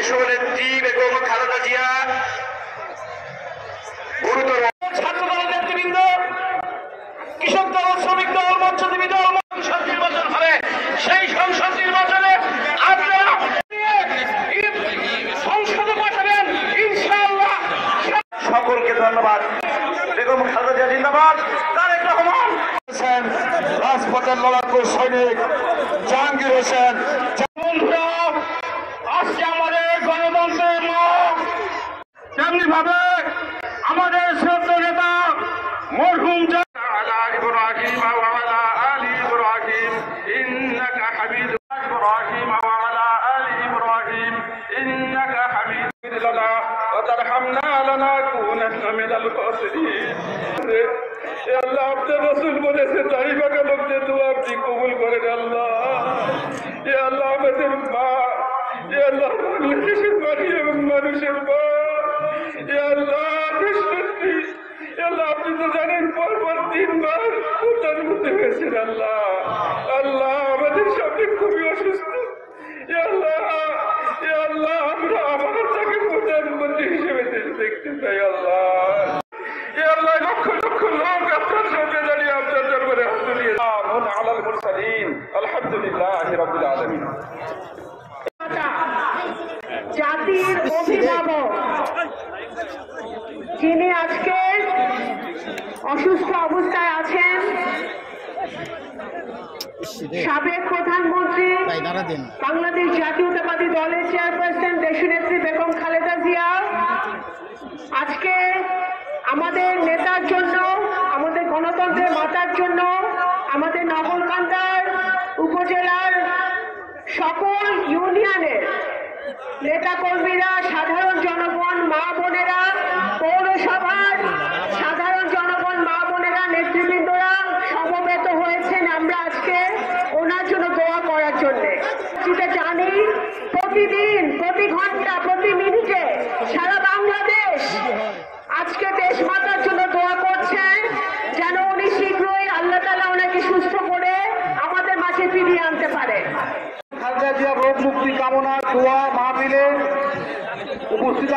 দেশনেত্রী বেগম খালেদা জিয়া গুরুতর ছাত্র দল নেতৃবৃন্দ, কৃষক দল, শ্রমিক দল, মৎস্যজীবী দল সংসদ নির্বাচন হবে। সেই সংসদ নির্বাচনে আপনারা সংসদে পাঠাবেন ইনশাআল্লাহ। সকলকে ধন্যবাদ। বেগম খালেদা জিয়া জিন্দাবাদ। তারেক রহমান হোসেন, রাজপথের লড়াকু সৈনিক জাহাঙ্গীর হোসেন। বন্ধুরা, আজকে আমাদের গণতন্ত্রের মাস, তেমনি ভাবে আমাদের শ্রদ্ধা নেতা মরহুম ইব্রাহিম ওয়ালা আলি ইব্রাহিম ইন্নাকা হামিদ ইব্রাহিম ওয়ালা আলি ইব্রাহিম ইন্নাকা হামিদ লানা ওয়া তারহামনা লানাকুনান্না মিনাল খাসিরিন। হে আল্লাহ, আপনার রাসূল বলেছে তাইবাকে লোকদের দোয়া আপনি কবুল করেন আল্লাহ। হে আল্লাহ, আমাদের মা, হে আল্লাহ, বাংলাদেশের মাটি এবং মানুষের মা, হে আল্লাহ, দেশনেত্রী, হে আল্লাহ, আপনি তো জানেন পরপর 3 বার প্রধানমন্ত্রী হয়েছেন আল্লাহ। আল্লাহ, আমাদের সামনে খুবই অসুস্থ। হে আল্লাহ, হে আল্লাহ, আমরা আবার তাকে প্রধানমন্ত্রী হিসেবে দেখতে চাই আল্লাহ। হে আল্লাহ, লক্ষ লক্ষ লোক আপনার সামনে দাঁড়িয়ে আপনার দরবারে হাত তুলিয়ে আলাল মুরসালিন আলহামদুলিল্লাহি রাব্বিল আলামিন। জাতির অভিভাবক যিনি আজকে অসুস্থ অবস্থায় আছেন, সাবেক প্রধানমন্ত্রী, বাংলাদেশ জাতীয়তাবাদী দলের চেয়ারপারসন দেশনেত্রী বেগম খালেদা জিয়া আজকে আমাদের নেতার জন্য, আমাদের গণতন্ত্রের মাতার জন্য, আমাদের নগরকান্দার উপজেলার সকল ইউনিয়নের নেতাকর্মীরা, সাধারণ জনগণ, মা বোনেরা, পৌরসভার সাধারণ জনগণ, মা বোনেরা, নেতৃবৃন্দরা সমবেত হয়েছেন আমরা আজকে ওনার জন্য দোয়া করার জন্য। জানি প্রতিদিন, প্রতি ঘন্টা, প্রতি মিনিটে সারা বাংলাদেশ আজকে দেশমাতার জন্য দোয়া করছেন যেন উনি শীঘ্রই আল্লাহ তাআলা ওনাকে সুস্থ করে আমাদের মাঝে ফিরিয়ে আনতে পারে। খালেদা জিয়া রোগ মুক্তি কামনা দোয়া মাহফিলে উপস্থিত